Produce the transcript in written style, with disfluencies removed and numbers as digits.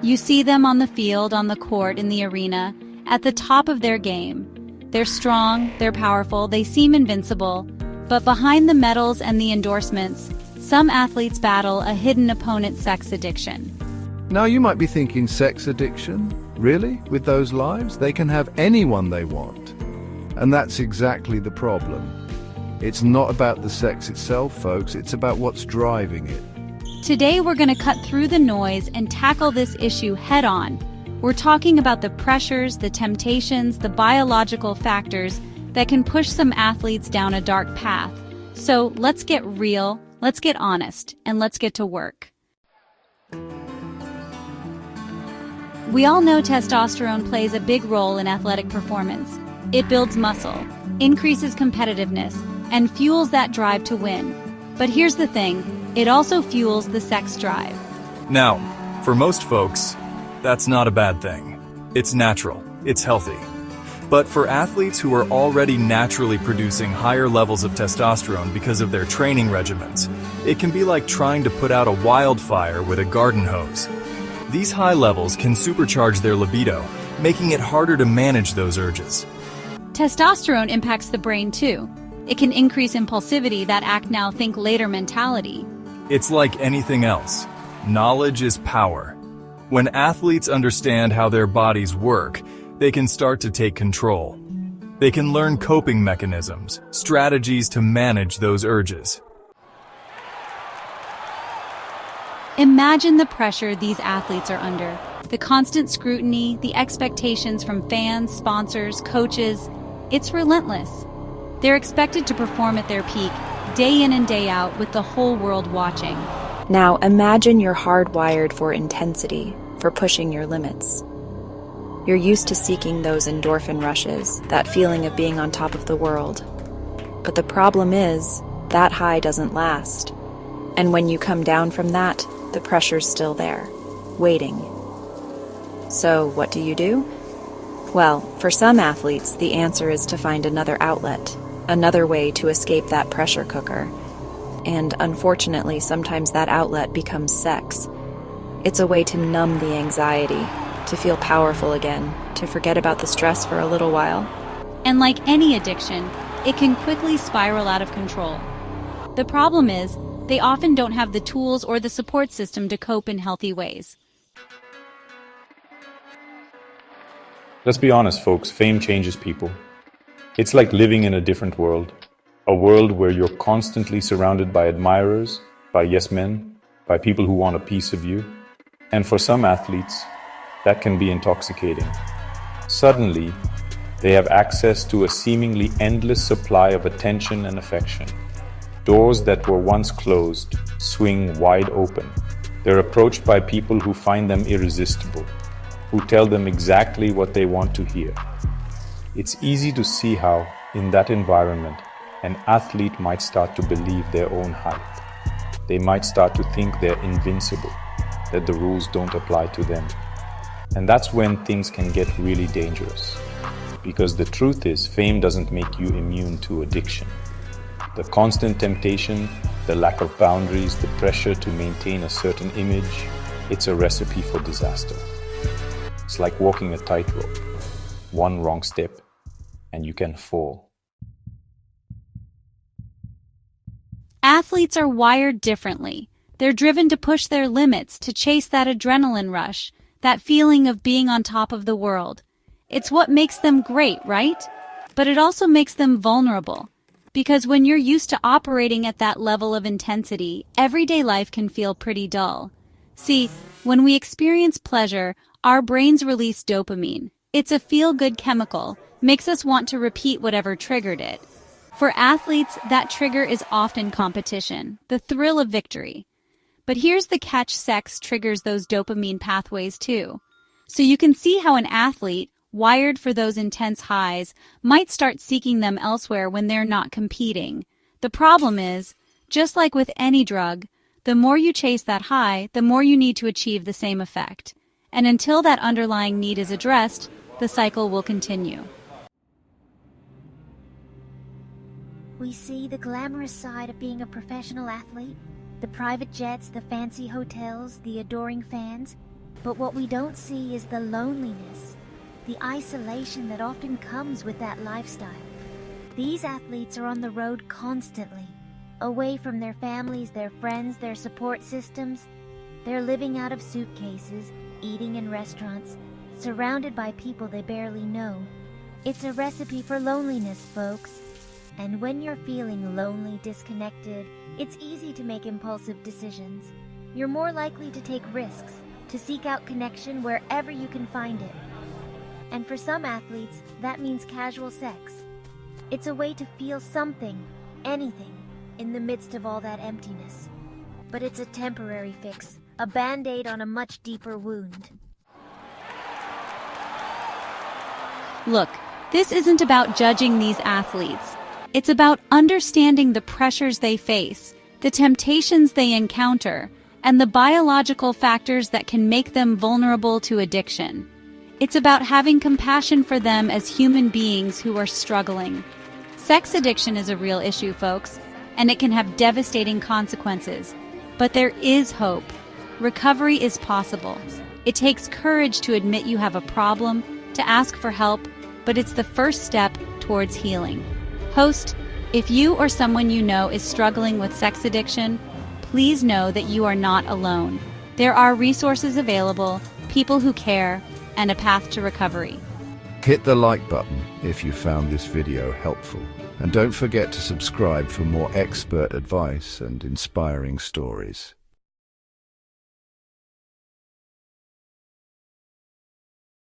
You see them on the field, on the court, in the arena, at the top of their game. They're strong, they're powerful, they seem invincible. But behind the medals and the endorsements, some athletes battle a hidden opponent: sex addiction. Now you might be thinking, sex addiction? Really? With those lives? They can have anyone they want. And that's exactly the problem. It's not about the sex itself, folks, it's about what's driving it. Today we're going to cut through the noise and tackle this issue head-on. We're talking about the pressures, the temptations, the biological factors that can push some athletes down a dark path. So let's get real, let's get honest, and let's get to work. We all know testosterone plays a big role in athletic performance. It builds muscle, increases competitiveness, and fuels that drive to win. But here's the thing, it also fuels the sex drive. Now, for most folks, that's not a bad thing. It's natural, it's healthy. But for athletes who are already naturally producing higher levels of testosterone because of their training regimens, it can be like trying to put out a wildfire with a garden hose. These high levels can supercharge their libido, making it harder to manage those urges. Testosterone impacts the brain too. It can increase impulsivity, that act now, think later mentality. It's like anything else. Knowledge is power. When athletes understand how their bodies work, they can start to take control. They can learn coping mechanisms, strategies to manage those urges. Imagine the pressure these athletes are under. The constant scrutiny, the expectations from fans, sponsors, coaches. It's relentless. They're expected to perform at their peak, day in and day out, with the whole world watching. Now imagine you're hardwired for intensity, for pushing your limits. You're used to seeking those endorphin rushes, that feeling of being on top of the world. But the problem is, that high doesn't last. And when you come down from that, the pressure's still there, waiting. So what do? Well, for some athletes, the answer is to find another outlet, another way to escape that pressure cooker. And unfortunately, sometimes that outlet becomes sex. It's a way to numb the anxiety, to feel powerful again, to forget about the stress for a little while. And like any addiction, it can quickly spiral out of control. The problem is, they often don't have the tools or the support system to cope in healthy ways. Let's be honest, folks, fame changes people. It's like living in a different world. A world where you're constantly surrounded by admirers, by yes men, by people who want a piece of you. And for some athletes, that can be intoxicating. Suddenly, they have access to a seemingly endless supply of attention and affection. Doors that were once closed swing wide open. They're approached by people who find them irresistible, who tell them exactly what they want to hear. It's easy to see how, in that environment, an athlete might start to believe their own hype. They might start to think they're invincible, that the rules don't apply to them. And that's when things can get really dangerous. Because the truth is, fame doesn't make you immune to addiction. The constant temptation, the lack of boundaries, the pressure to maintain a certain image, it's a recipe for disaster. It's like walking a tightrope. One wrong step, and you can fall. Athletes are wired differently. They're driven to push their limits, to chase that adrenaline rush, that feeling of being on top of the world. It's what makes them great, right? But it also makes them vulnerable. Because when you're used to operating at that level of intensity, everyday life can feel pretty dull. See, when we experience pleasure, our brains release dopamine. It's a feel-good chemical, makes us want to repeat whatever triggered it. For athletes, that trigger is often competition, the thrill of victory. But here's the catch: sex triggers those dopamine pathways too. So you can see how an athlete, wired for those intense highs, might start seeking them elsewhere when they're not competing. The problem is, just like with any drug, the more you chase that high, the more you need to achieve the same effect. And until that underlying need is addressed, the cycle will continue. We see the glamorous side of being a professional athlete, the private jets, the fancy hotels, the adoring fans. But what we don't see is the loneliness, the isolation that often comes with that lifestyle. These athletes are on the road constantly, away from their families, their friends, their support systems. They're living out of suitcases, eating in restaurants, surrounded by people they barely know. It's a recipe for loneliness, folks. And when you're feeling lonely, disconnected, it's easy to make impulsive decisions. You're more likely to take risks, to seek out connection wherever you can find it. And for some athletes, that means casual sex. It's a way to feel something, anything, in the midst of all that emptiness. But it's a temporary fix, a band-aid on a much deeper wound. Look, this isn't about judging these athletes. It's about understanding the pressures they face, the temptations they encounter, and the biological factors that can make them vulnerable to addiction. It's about having compassion for them as human beings who are struggling. Sex addiction is a real issue, folks, and it can have devastating consequences. But there is hope. Recovery is possible. It takes courage to admit you have a problem, to ask for help, but it's the first step towards healing. Host, if you or someone you know is struggling with sex addiction, please know that you are not alone. There are resources available, people who care, and a path to recovery. Hit the like button if you found this video helpful. And don't forget to subscribe for more expert advice and inspiring stories.